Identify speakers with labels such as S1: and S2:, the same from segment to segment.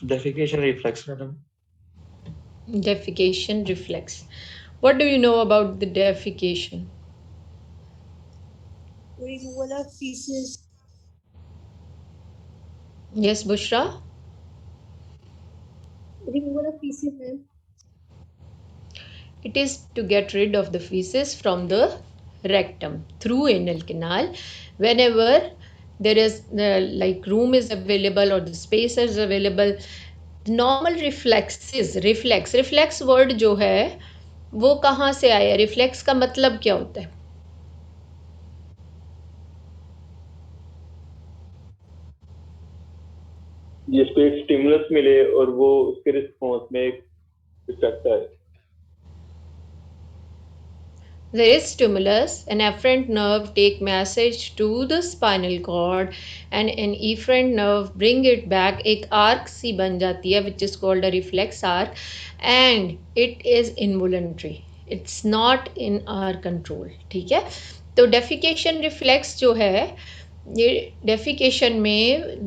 S1: Defecation reflex, madam.
S2: Defecation reflex. What do you know about the defecation?
S3: Removal of feces.
S2: Yes, Bushra?
S3: Removal of feces, ma'am.
S2: It is to get rid of the feces from the rectum through anal canal whenever there is like room is available or the space is available. Normal reflex word जो है वो कहाँ से आया? Reflex का मतलब क्या होता है?
S4: जिसको एक स्टिमुलस मिले और वो उसके रिस्पॉन्स में एक इफेक्ट आए.
S2: There is stimulus, an afferent nerve take message to the spinal cord and an efferent nerve bring it back. एक arc सी बन जाती है which is called a reflex arc and it is involuntary. It's not in our control. ठीक है? तो defecation reflex जो है ये defecation में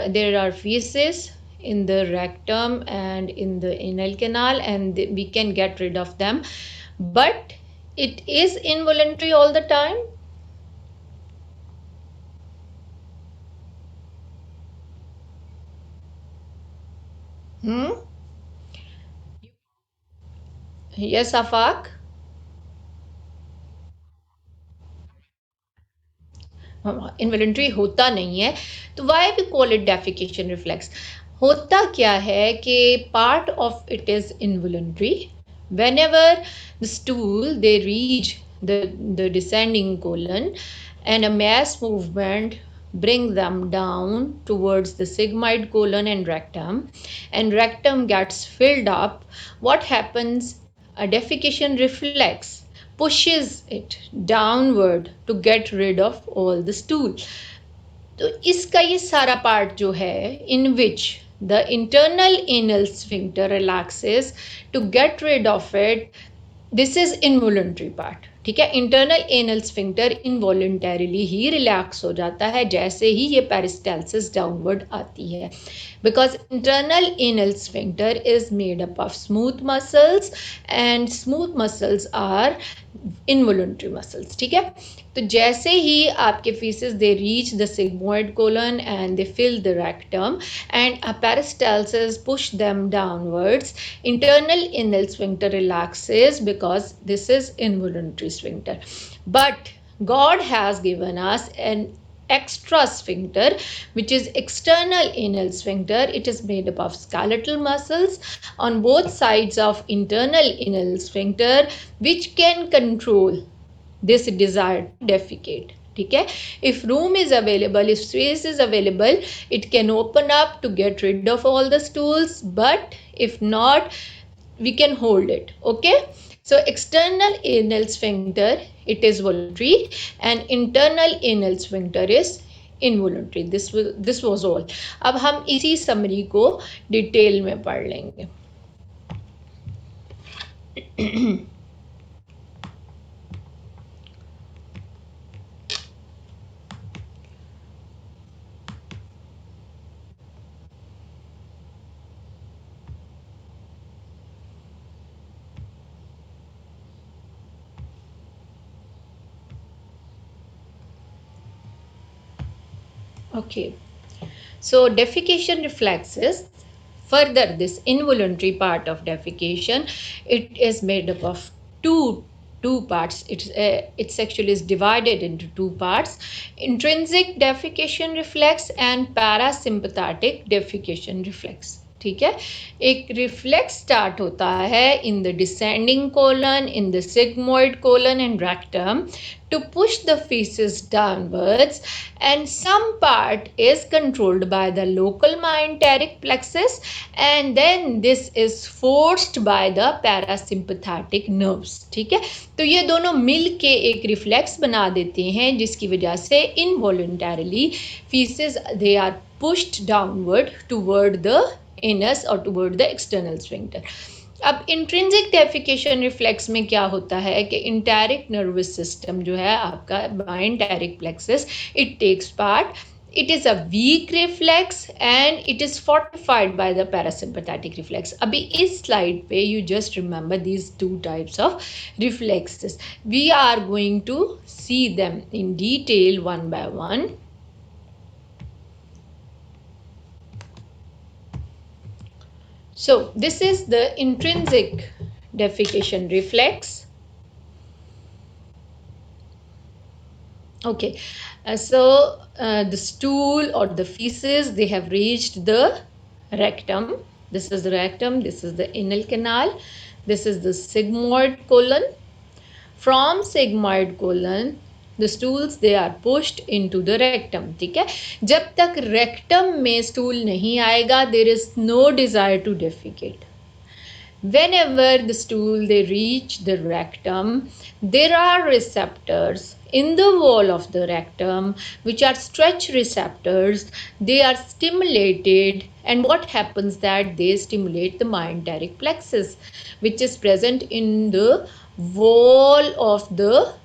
S2: there are feces in the rectum and in the anal canal and we can get rid of them, but it is involuntary all the time. Yes, Afaq. इन्वॉलंटरी होता नहीं है तो why we call it defecation reflex. होता क्या है कि part of it is involuntary whenever the stool they reach the descending colon and a mass movement bring them down towards the sigmoid colon and rectum gets filled up. What happens? A defecation reflex pushes it downward to get rid of all the stool. तो इसका ये सारा part जो है in which the internal anal sphincter relaxes to get rid of it, this is involuntary part. ठीक है, internal anal sphincter इनवॉलेंटरीली ही relax हो जाता है जैसे ही ये पेरिस्टालसिस डाउनवर्ड आती है, because internal anal sphincter is made up of smooth muscles and smooth muscles are involuntary muscles. ठीक है, तो जैसे ही आपके feces they reach the sigmoid colon and they fill the rectum and a peristalsis push them downwards, internal anal sphincter relaxes because this is involuntary sphincter. But God has given us an extra sphincter which is external anal sphincter. It is made up of skeletal muscles on both sides of internal anal sphincter which can control this desire to defecate. ठीक है, if room is available, if space is available, it can open up to get rid of all the stools, but if not, we can hold it. Okay, so external anal sphincter it is voluntary and internal anal sphincter is involuntary. This was all. अब हम इसी summary को detail में पढ़ लेंगे. Okay, so defecation reflexes. Further, this involuntary part of defecation, it is made up of two parts. It's actually is divided into two parts: intrinsic defecation reflex and parasympathetic defecation reflex. ठीक है, एक reflex start होता है in the descending colon, in the sigmoid colon and rectum to push the feces downwards, and some part is controlled by the local myenteric plexus and then this is forced by the parasympathetic nerves. ठीक है, तो ये दोनों मिल के एक reflex बना देते हैं जिसकी वजह से involuntarily feces they are pushed downward toward the anus or toward the external sphincter. अब इंट्रिंसिक डेफिकेशन रिफ्लेक्स में क्या होता है कि इंटेरिक नर्वस सिस्टम जो है आपका myenteric plexus it takes part it is a weak reflex and it is fortified by the parasympathetic reflex. अभी इस slide पे you just remember these two types of reflexes. We are going to see them in detail one by one. So this is the intrinsic defecation reflex. Okay, the stool or the feces, they have reached the rectum. This is the rectum, this is the anal canal, this is the sigmoid colon. From sigmoid colon, the stools, they are pushed into the rectum. ठीक है, जब तक rectum में stool नहीं आएगा, there is no desire to defecate. Whenever the stool they reach the rectum, there are receptors in the wall of the rectum which are stretch receptors. They are stimulated, and what happens that they stimulate the myenteric plexus which is present in the wall of the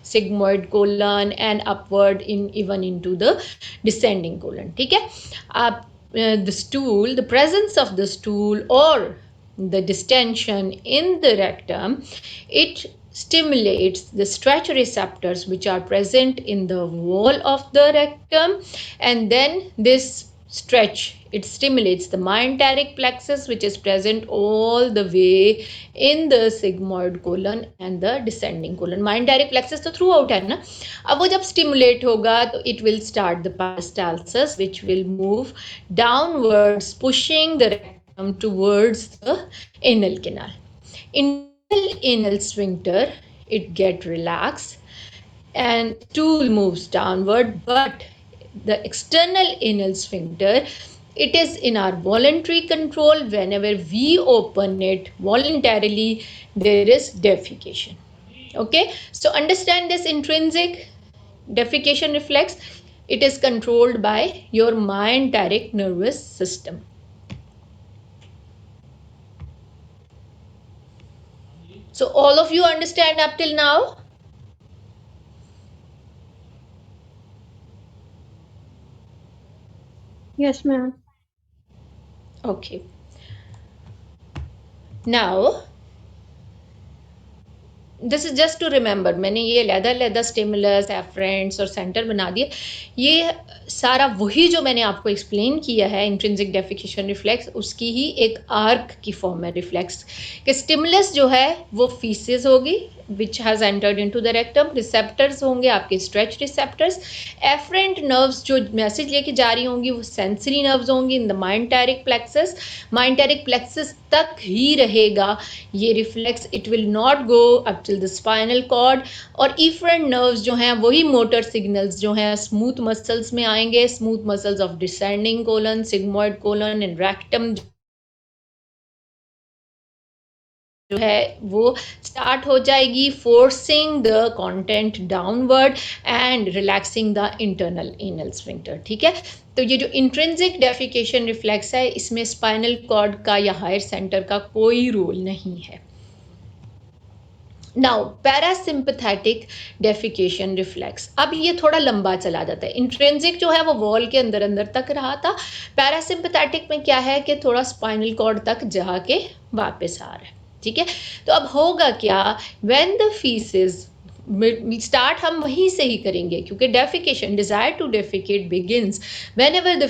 S2: sigmoid colon and upward in even into the descending colon. ठीक है, आप the stool, the presence of the stool or the distension in the rectum, it stimulates the stretch receptors which are present in the wall of the rectum, and then this stretch, it stimulates the myenteric plexus which is present all the way in the sigmoid colon and the descending colon. myenteric plexus तो throughout है ना, अब वो जब stimulate होगा तो it will start the peristalsis which will move downwards pushing the rectum towards the anal canal. Internal anal sphincter, it get relaxed and stool moves downward, but the external anal sphincter, it is in our voluntary control. Whenever we open it voluntarily, there is defecation. Okay, so understand this intrinsic defecation reflex, it is controlled by your myenteric nervous system. So all of you understand up till now?
S3: Yes, ma'am.
S2: Okay. Now, this is just to remember, मैंने ये लैदा stimulus, afferents और centre बना दिए. ये सारा वही जो मैंने आपको एक्सप्लेन किया है इंट्रिंसिक डेफिकेशन रिफ्लेक्स, उसकी ही एक आर्क की फॉर्म है रिफ्लेक्स. कि स्टिमुलस जो है वो फीसेस होगी which has entered into the rectum, receptors होंगे आपके स्ट्रेच रिसेप्टर्स, एफरेंट नर्व्स जो मैसेज लेके जा रही होंगी वो सेंसरी नर्व्स होंगी in the myenteric plexus. Myenteric plexus तक ही रहेगा ये reflex, it will not go up till the spinal cord. और इफरेंट नर्व्स जो हैं वही मोटर सिग्नल्स जो हैं स्मूथ मसल्स में आएंगे, smooth muscles of descending colon, sigmoid colon and rectum जो है वो स्टार्ट हो जाएगी, forcing the content downward and relaxing the internal anal sphincter. ठीक है, तो ये जो इंट्रिंसिक डेफिकेशन रिफ्लेक्स है इसमें स्पाइनल कॉर्ड का या हायर सेंटर का कोई रोल नहीं है. नाउ पैरासिम्पथेटिक डेफिकेशन रिफ्लेक्स, अब ये थोड़ा लंबा चला जाता है. इंट्रिंसिक जो है वो वॉल के अंदर अंदर तक रहा था, पैरासिम्पथेटिक में क्या है कि थोड़ा स्पाइनल कॉर्ड तक जाके वापस आ रहा है. ठीक है, तो अब होगा क्या, व्हेन द फीसेस स्टार्ट हम वहीं से ही करेंगे क्योंकि defecation, desire to defecate begins whenever the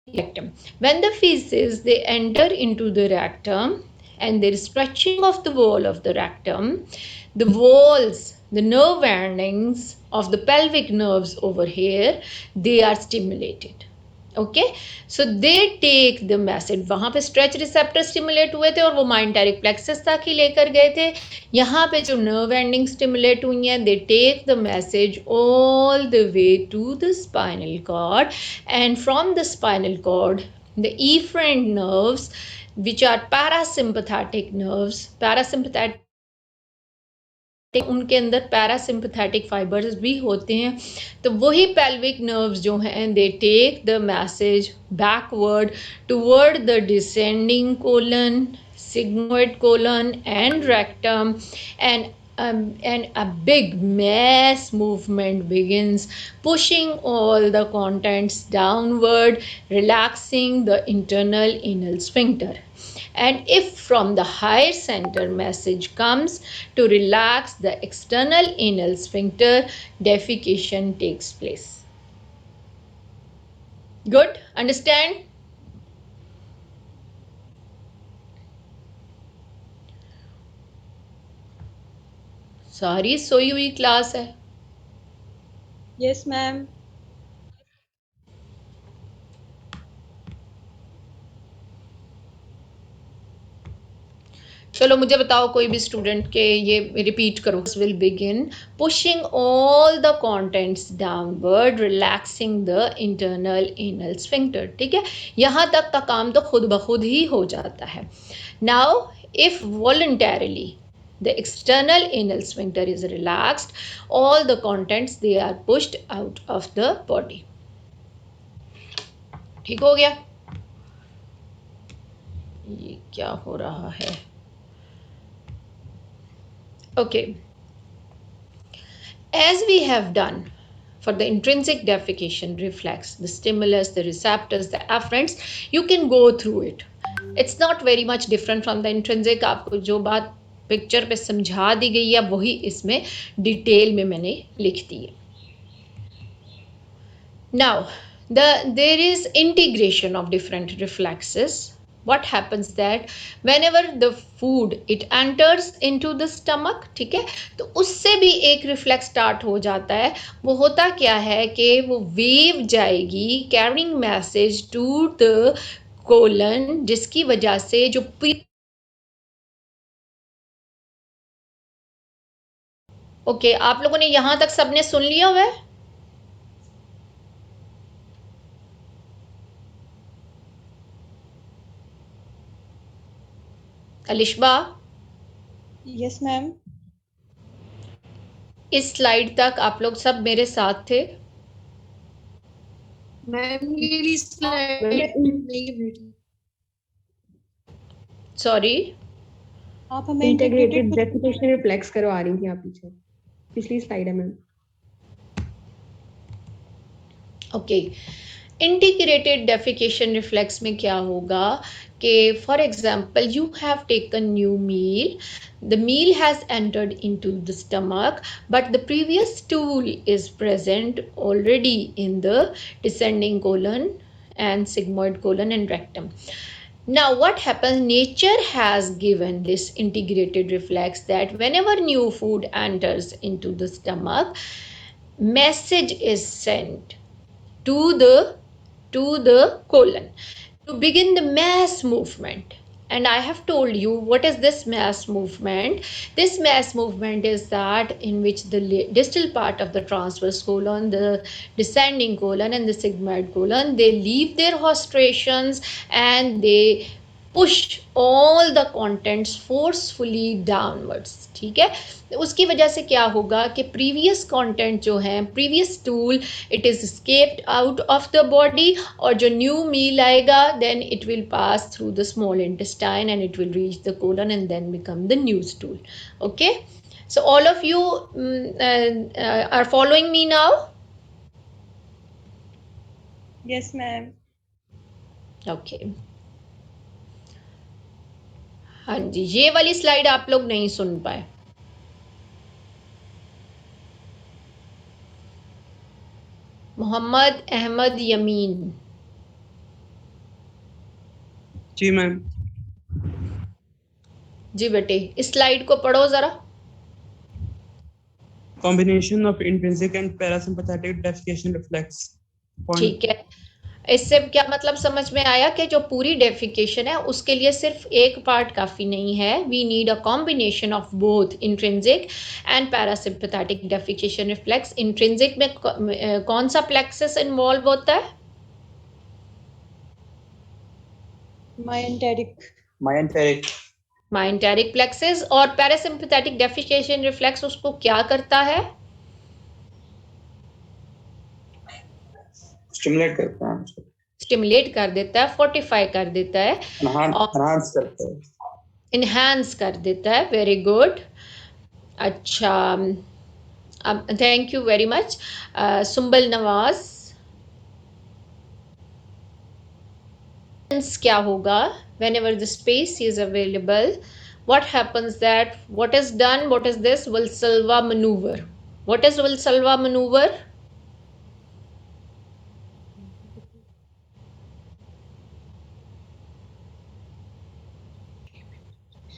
S2: rectum. When the feces they enter into the rectum and there is stretching of the wall of the rectum, the walls, the nerve endings of the pelvic nerves over here, they are stimulated. Okay, so they take the message. वहाँ पे stretch receptor stimulate हुए थे और वो myenteric plexus तक ही लेकर गए थे. यहाँ पे जो nerve ending stimulate हुई हैं, they take the message all the way to the spinal cord, and from the spinal cord, the efferent nerves, which are parasympathetic nerves, parasympathetic उनके अंदर पैरासिम्पथेटिक फाइबर्स भी होते हैं. तो वही पेल्विक नर्व्स जो हैं they take the message backward toward the descending colon, sigmoid colon and rectum, and and a big mass movement begins, pushing all the contents downward, relaxing the internal anal sphincter. And if from the higher center message comes to relax the external anal sphincter, defecation takes place. Good? Understand? सारी सोई हुई class है.
S3: Yes, ma'am.
S2: चलो मुझे बताओ कोई भी student के ये रिपीट करो. Will begin pushing all the contents downward, relaxing the internal anal sphincter. ठीक है, यहाँ तक का काम तो खुद ब खुद ही हो जाता है. Now if voluntarily the external anal sphincter is relaxed, all the contents they are pushed out of the body. ठीक हो गया? ये क्या हो रहा है? Okay, as we have done for the intrinsic defecation reflex, the stimulus, the receptors, the afferents, you can go through it. It's not very much different from the intrinsic. आपको जो बात पिक्चर पे समझा दी गई है वही इसमें डिटेल में मैंने लिख दी है. Now, there is integration of different reflexes. What happens that whenever the food it enters into the stomach, ठीक है, तो उससे भी एक रिफ्लेक्स स्टार्ट हो जाता है. वो होता क्या है कि वो वेव जाएगी carrying message to the colon, जिसकी वजह से जो ओके आप लोगों ने यहां तक सबने सुन लिया हुआ है? Alishba,
S3: Yes, ma'am.
S2: इस स्लाइड तक आप लोग सब मेरे साथ थे?
S3: Ma'am, मेरी slide नहीं बेटी.
S2: सॉरी,
S3: आप हमें
S1: इंटीग्रेटेड डेफिकेशन रिफ्लेक्स करवा रही थी आप पीछे, पिछली स्लाइड है ma'am.
S2: Okay. Integrated defecation reflex में क्या होगा कि for example you have taken new meal, the meal has entered into the stomach, but the previous stool is present already in the descending colon and sigmoid colon and rectum. Now what happens, nature has given this integrated reflex that whenever new food enters into the stomach, message is sent to the colon to begin the mass movement. And I have told you what is this mass movement. This mass movement is that in which the distal part of the transverse colon, the descending colon and the sigmoid colon, they leave their hostrations and they push all the contents forcefully downwards. ठीक है, उसकी वजह से क्या होगा कि previous content जो है, previous stool, it is escaped out of the body, और जो न्यू मील आएगा then it will pass through the small intestine and it will reach the colon and then become the new stool. Okay, so all of you are following me now?
S3: Yes, ma'am.
S2: Okay. हाँ जी, ये वाली slide आप लोग नहीं सुन पाए. मोहम्मद अहमद यमीन.
S5: जी ma'am.
S2: जी बेटे, इस स्लाइड को पढ़ो जरा.
S5: Combination of intrinsic and parasympathetic defecation reflex.
S2: ठीक है, इससे क्या मतलब समझ में आया कि जो पूरी डेफिकेशन है उसके लिए सिर्फ एक पार्ट काफ़ी नहीं है. We need a combination of both intrinsic and parasympathetic defecation reflex. Intrinsic में कौन सा प्लेक्सस इन्वॉल्व होता है? Myenteric plexus. और पैरासिम्पैथेटिक डेफिकेशन रिफ्लेक्स उसको क्या करता है?
S6: स्टिमुलेट करता है,
S2: स्टिमुलेट कर देता है, फोर्टिफाई कर देता है,
S6: एनहांस करता है,
S2: इन्हांस कर देता है. Very good. अच्छा, thank you very much Sumbal Nawaz. क्या होगा whenever the space is available, what happens that what is done, what is this Valsalva maneuver? What is Valsalva maneuver?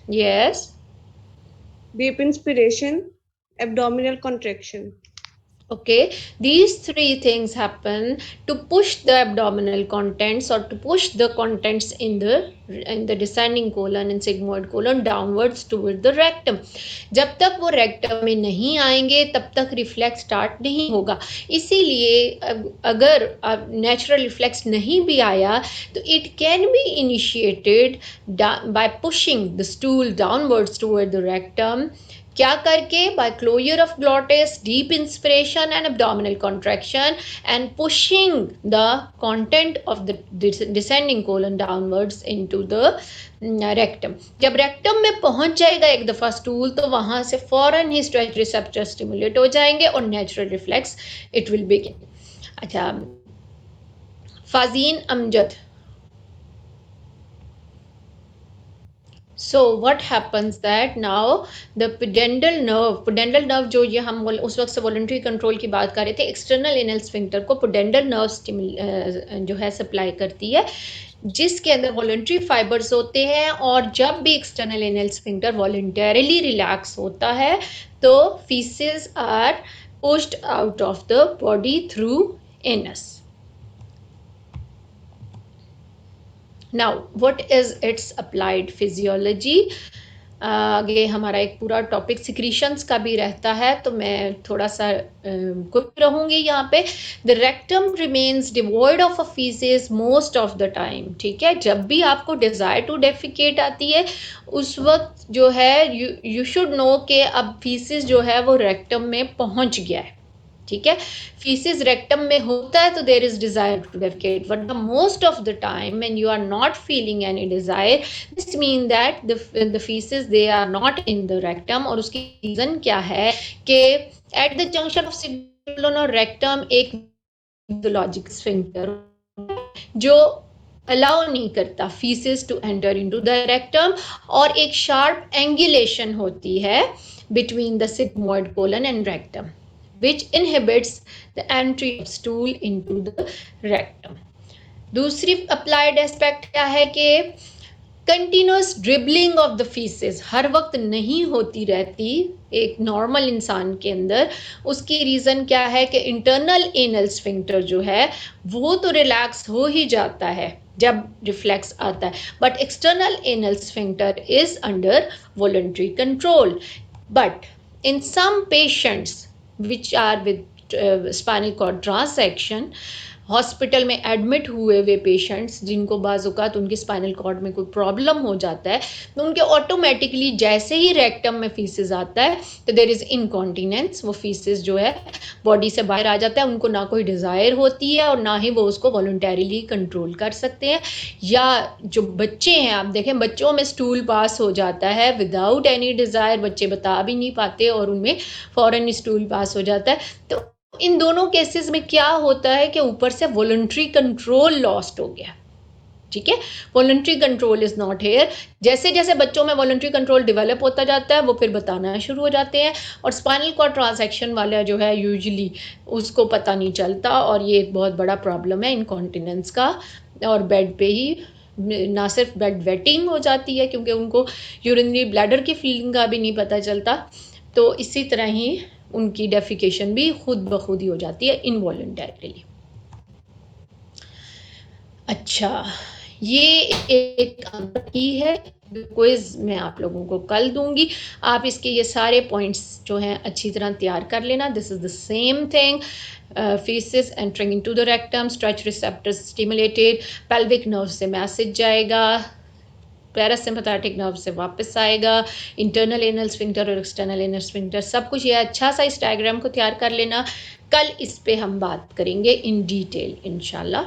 S2: Yes.
S1: Deep inspiration, abdominal contraction.
S2: Okay, these three things happen to push the abdominal contents or to push the contents in the descending colon and sigmoid colon downwards toward the rectum. जब तक वो rectum में नहीं आएंगे तब तक reflex start नहीं होगा। इसीलिए अगर नेचुरल रिफ्लेक्स नहीं भी आया तो it can be initiated by pushing the stool downwards toward the rectum. क्या करके? By closure of glottis, deep inspiration and abdominal contraction and pushing the content of the descending colon downwards into the rectum. जब rectum में पहुंच जाएगा एक दफा stool तो वहां से फौरन ही स्ट्रेच रिसेप्टर स्टिमुलेट हो जाएंगे और natural reflex it will begin. अच्छा, फाजीन Amjad, so what happens that now the pudendal nerve जो ये हम उस वक्त से वॉलंटरी कंट्रोल की बात कर रहे थे, एक्सटर्नल एनल स्फिंक्टर को पुडेंडल नर्व जो है सप्लाई करती है, जिसके अंदर वॉलंटरी फाइबर्स होते हैं। और जब भी external anal sphincter voluntarily relax होता है तो faeces are pushed out of the body through anus. Now, what is its applied physiology? आगे हमारा एक पूरा टॉपिक सिक्रीशंस का भी रहता है तो मैं थोड़ा सा क्विक रहूंगी यहाँ पे। The rectum remains devoid of a faeces most of the time. ठीक है, जब भी आपको डिजायर टू डेफिकेट आती है उस वक्त जो है यू शुड नो कि अब फीसेस जो है वो रेक्टम में पहुंच गया है। ठीक है, फीसिस रेक्टम में होता है तो there is desire to defecate, but the most of the time when you are not feeling any desire, this mean that the faeces they are not in the rectum. और उसकी reason क्या है कि at the junction of sigmoid और rectum एक physiologic sphincter जो allow नहीं करता faeces to enter into the rectum, और एक शार्प एंगुलेशन होती है between the sigmoid colon and rectum which inhibits the entry of stool into the rectum. दूसरी applied aspect क्या है कि continuous dribbling of the faeces हर वक्त नहीं होती रहती एक नॉर्मल इंसान के अंदर। उसकी रीज़न क्या है कि इंटरनल एनल स्फिंक्टर जो है वो तो रिलैक्स हो ही जाता है जब रिफ्लेक्स आता है, but external anal sphincter is under voluntary control. But in some patients which are with spinal cord transection, hospital में एडमिट हुए हुए पेशेंट्स जिनको बाज़-औक़ात उनकी स्पाइनल कॉर्ड में कोई प्रॉब्लम हो जाता है तो उनके ऑटोमेटिकली जैसे ही रेक्टम में फीसेस आता है तो देयर इज़ इनकॉन्टिनेंस, वो फीसेस जो है बॉडी से बाहर आ जाता है, उनको ना कोई डिज़ायर होती है और ना ही वो उसको वॉलंटरीली कंट्रोल कर सकते हैं। या जो बच्चे हैं, आप देखें बच्चों में स्टूल पास हो जाता है विदाउट एनी डिज़ायर, बच्चे बता भी नहीं पाते और उनमें फ़ौरन स्टूल पास हो जाता है। तो इन दोनों केसेस में क्या होता है कि ऊपर से वॉलंटरी कंट्रोल लॉस्ट हो गया। ठीक है, voluntary control is not here. जैसे जैसे बच्चों में वॉलंटरी कंट्रोल डेवलप होता जाता है वो फिर बताना शुरू हो जाते हैं, और स्पाइनल कॉर्ड ट्रांसैक्शन वाला जो है यूजुअली उसको पता नहीं चलता, और ये एक बहुत बड़ा प्रॉब्लम है इनकॉन्टिनेंस का। और बेड पे ही ना सिर्फ बेड वेटिंग हो जाती है क्योंकि उनको यूरिनरी ब्लैडर की फीलिंग का भी नहीं पता चलता, तो इसी तरह ही उनकी डेफिकेशन भी खुद ब खुद ही हो जाती है इनवॉलंटरीली। अच्छा, ये एक की है क्विज मैं आप लोगों को कल दूंगी, आप इसके ये सारे पॉइंट्स जो हैं अच्छी तरह तैयार कर लेना। This is the same thing, feces entering into the rectum, stretch receptors stimulated, pelvic nerve से मैसेज जाएगा, पैरासिम्पैथेटिक नर्व से वापस आएगा, इंटरनल एनल स्फिंक्टर और एक्सटर्नल एनल स्फिंक्टर, सब कुछ ये अच्छा सा इस डायग्राम को तैयार कर लेना। कल इस पे हम बात करेंगे इन डिटेल इंशाल्लाह।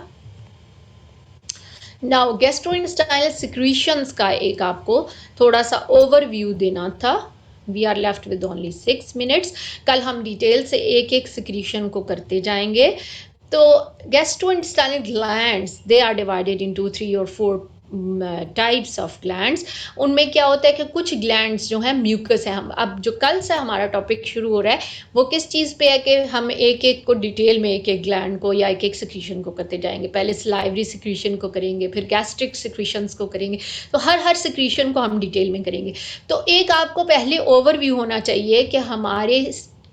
S2: नाउ गैस्ट्रोइंटेस्टाइनल सिक्रीशंस का एक आपको थोड़ा सा ओवरव्यू देना था। We are left with only 6 minutes. कल हम डिटेल से एक एक सिक्रीशन को करते जाएंगे। तो gastrointestinal glands they are divided into 3 और 4 टाइप्स ऑफ ग्लैंड्स। उनमें क्या होता है कि कुछ ग्लैंड्स जो है म्यूकस है। हम अब जो कल से हमारा टॉपिक शुरू हो रहा है वो किस चीज़ पे है कि हम एक एक को डिटेल में एक एक ग्लैंड को या एक एक सिक्रीशन को करते जाएंगे। पहले सलाइवरी सिक्रीशन को करेंगे, फिर गैस्ट्रिक सिक्रीशंस को करेंगे, तो हर सिक्रीशन को हम डिटेल में करेंगे। तो एक आपको पहले ओवरव्यू होना चाहिए कि हमारे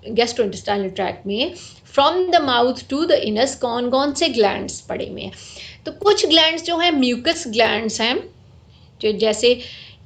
S2: गैस्ट्रोइंटेस्टाइनल ट्रैक्ट में from the mouth to the anus कौन कौन से ग्लैंड्स पड़े हुए हैं। तो कुछ ग्लैंड्स जो हैं म्यूकस ग्लैंड्स हैं, जो जैसे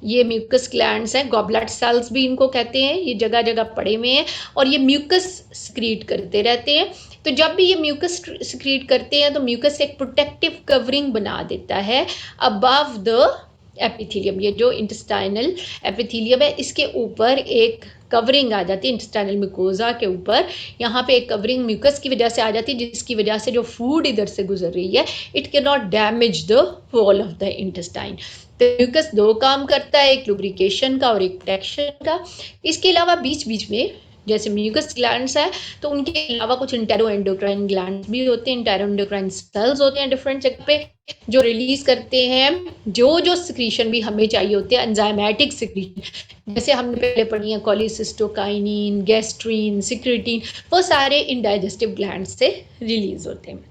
S2: ये म्यूकस ग्लैंड्स हैं, गॉबलेट सेल्स भी इनको कहते हैं, ये जगह जगह पड़े हुए हैं और ये म्यूकस सिक्रीट करते रहते हैं। तो जब भी ये म्यूकस सिक्रीट करते हैं तो म्यूकस एक प्रोटेक्टिव कवरिंग बना देता है अबव द एपिथेलियम। ये जो इंटेस्टाइनल एपिथेलियम है इसके ऊपर एक कवरिंग आ जाती है, इंटेस्टाइनल म्यूकोजा के ऊपर यहाँ पे एक कवरिंग म्यूकस की वजह से आ जाती है, जिसकी वजह से जो फूड इधर से गुजर रही है it can not damage the wall of the intestine. तो म्यूकस दो काम करता है, एक लुब्रिकेशन का और एक प्रोटेक्शन का। इसके अलावा बीच बीच में जैसे म्यूकस ग्लैंड्स है तो उनके अलावा कुछ इंटेरो एंडोक्राइन ग्लैंड्स भी होते हैं, इंटेरो एंडोक्राइन सेल्स होते हैं डिफरेंट जगह पे जो रिलीज करते हैं जो सिक्रीशन भी हमें चाहिए होते हैं, एंजाइमेटिक सिक्रीशन। जैसे हमने पहले पढ़ी है कोलिसिस्टोकाइनिन, गैस्ट्रीन, सिक्रेटिन, वो सारे इंडाइजेस्टिव ग्लैंड से रिलीज होते हैं।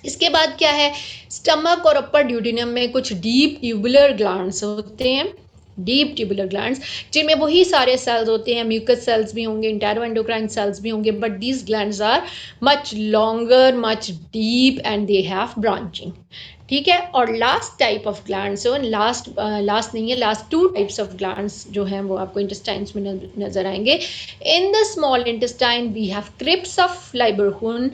S2: इसके बाद क्या है, स्टमक और अपर ड्यूडेनम में कुछ डीप ट्यूबुलर ग्लैंड्स होते हैं, डीप ट्यूबुलर ग्लैंड्स जिनमें वही सारे सेल्स होते हैं, म्यूकस सेल्स भी होंगे, इंटेरो एंडोक्राइन सेल्स भी होंगे, but these glands are much longer, much deep and they have branching. ठीक है। और लास्ट टाइप ऑफ ग्लैंड्स हो, लास्ट नहीं है, लास्ट 2 टाइप्स ऑफ ग्लैंड्स जो हैं वो आपको इंटेस्टाइन्स में नजर आएंगे। In the small intestine we have crypts of Lieberkuhn,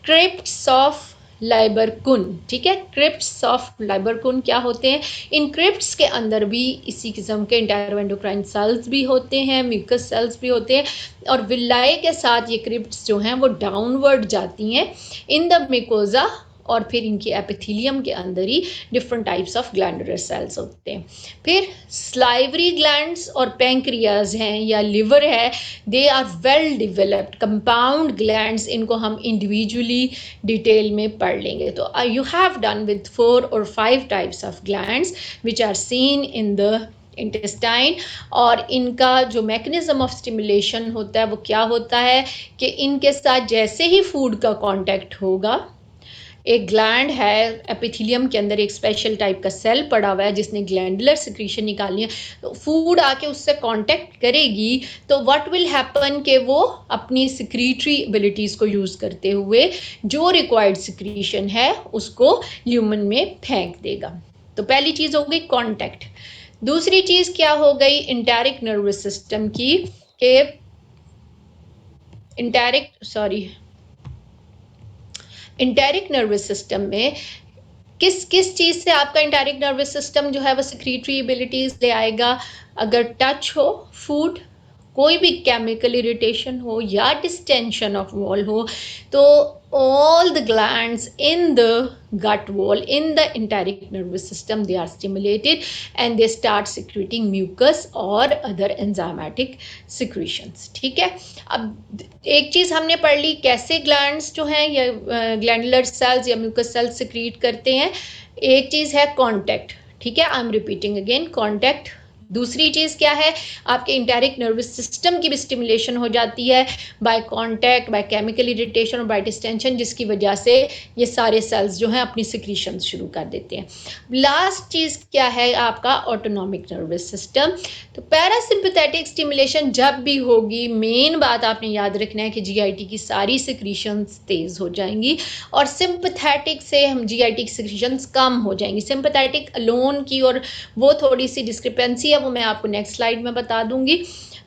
S2: crypts of Lieberkuhn. ठीक है, क्रिप्ट्स ऑफ लाइबरकुन क्या होते हैं, इन क्रिप्ट्स के अंदर भी इसी किस्म के इंटेरो एंडोक्राइन सेल्स भी होते हैं, म्यूकस सेल्स भी होते हैं, और विलाई के साथ ये क्रिप्ट्स जो हैं वो डाउनवर्ड जाती हैं इन द म्यूकोजा, और फिर इनके एपिथेलियम के अंदर ही different types of glandular cells होते हैं। फिर स्लाइवरी ग्लैंड्स और पैंक्रियाज हैं या लिवर है, they are well developed compound glands. इनको हम इंडिविजुअली डिटेल में पढ़ लेंगे। तो यू हैव डन विद 4 और 5 types of glands which are seen in the intestine. और इनका जो मैकेनिज्म ऑफ स्टिमुलेशन होता है वो क्या होता है कि इनके साथ जैसे ही फूड का कांटेक्ट होगा, एक ग्लैंड है एपिथेलियम के अंदर, एक स्पेशल टाइप का सेल पड़ा हुआ है जिसने ग्लैंडुलर सिक्रीशन निकालनी है, तो फूड आके उससे कांटेक्ट करेगी तो व्हाट विल हैपन कि वो अपनी सिक्रीटरी एबिलिटीज़ को यूज़ करते हुए जो रिक्वायर्ड सिक्रीशन है उसको ल्यूमन में फेंक देगा। तो पहली चीज़ हो गई कांटेक्ट। दूसरी चीज़ क्या हो गई इंटेरिक नर्वस सिस्टम की, कि इंटेरिक नर्वस सिस्टम में किस चीज़ से आपका इंटेरिक नर्वस सिस्टम जो है वो सिक्रीटरी एबिलिटीज़ ले आएगा। अगर टच हो फूड, कोई भी केमिकल इरिटेशन हो या डिस्टेंशन ऑफ वॉल हो, तो all the glands in the gut wall in the enteric nervous system they are stimulated and they start secreting mucus or other enzymatic secretions। ठीक है। अब एक चीज़ हमने पढ़ ली कैसे ग्लैंड्स जो हैं या ग्लैंडुलर सेल्स या म्यूकस सेल्स सिक्रीट करते हैं। एक चीज़ है कांटेक्ट। ठीक है, I am repeating again, contact. दूसरी चीज़ क्या है, आपके इंटेरिक नर्वस सिस्टम की भी स्टिमुलेशन हो जाती है by contact, by chemical irritation और बाय डिस्टेंशन, जिसकी वजह से ये सारे सेल्स जो हैं अपनी सिक्रीशन शुरू कर देते हैं। लास्ट चीज़ क्या है आपका ऑटोनॉमिक नर्वस सिस्टम। तो पैरासिम्पैथेटिक स्टिमुलेशन जब भी होगी, मेन बात आपने याद रखना है कि जीआईटी की सारी सिक्रीशंस तेज़ हो जाएंगी और सिंपैथेटिक से हम जीआईटी की सिक्रीशंस कम हो जाएंगी। सिंपैथेटिक अलोन की और वो थोड़ी सी डिस्क्रिपेंसी है, वो मैं आपको नेक्स्ट स्लाइड में बता दूंगी।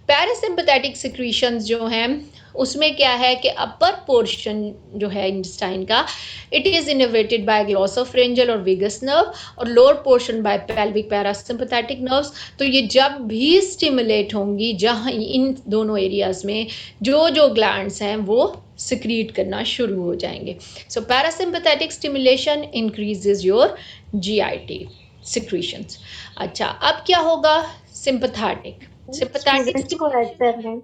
S2: पैरासिम्पैथेटिक सिक्रीशंस जो हैं उसमें क्या है कि अपर पोर्शन जो है इंटेस्टाइन का it is innervated by glossopharyngeal और वेगस नर्व और lower portion by pelvic parasympathetic nerves. तो ये जब भी स्टिमुलेट होंगी जहाँ इन दोनों एरियाज में जो ग्लैंड्स हैं वो सिक्रीट करना शुरू हो जाएंगे। So parasympathetic stimulation increases your GIT secretions. अच्छा, अब क्या होगा सिंपैथेटिक। सिंपैथेटिक
S6: स्टूडेंट्स को ऐड कर रहे हैं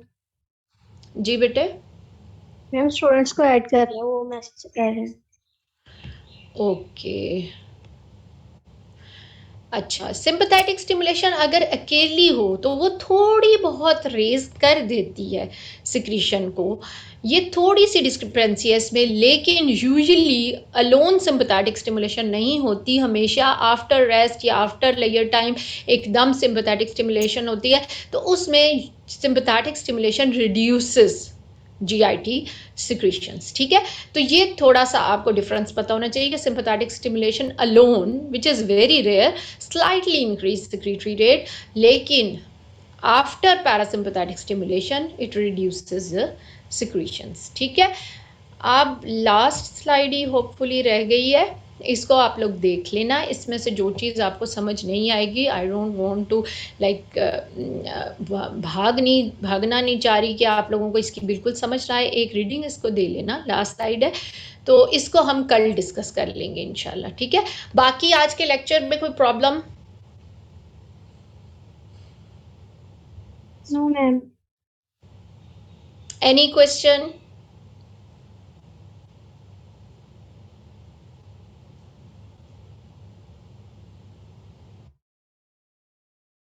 S2: जी बेटे
S6: मैम, स्टूडेंट्स को ऐड कर रहे हैं, वो मैसेज कह रहे हैं।
S2: ओके अच्छा, सिंपैथेटिक स्टिमुलेशन अगर अकेली हो तो वो थोड़ी बहुत रेज कर देती है सिक्रीशन को, ये थोड़ी सी डिस्क्रिपेंसी है इसमें, लेकिन यूजुअली अलोन सिंपैथेटिक स्टिमुलेशन नहीं होती, हमेशा आफ्टर रेस्ट या आफ्टर लेजर टाइम एकदम सिंपैथेटिक स्टिमुलेशन होती है, तो उसमें sympathetic stimulation reduces GIT secretions, ठीक है। तो ये थोड़ा सा आपको डिफरेंस पता होना चाहिए कि sympathetic stimulation alone which is very rare slightly increase secretory rate, लेकिन after parasympathetic stimulation it reduces the secretions, ठीक है। अब लास्ट स्लाइड ही होपफुली रह गई है, इसको आप लोग देख लेना, इसमें से जो चीज़ आपको समझ नहीं आएगी, I don't want to like भागना नहीं चाह रही कि आप लोगों को इसकी बिल्कुल समझ रहा है, एक रीडिंग इसको दे लेना, लास्ट स्लाइड है, तो इसको हम कल डिस्कस कर लेंगे इंशाल्लाह, ठीक है। बाकी आज के लेक्चर में कोई problem?
S6: No ma'am.
S2: Any question?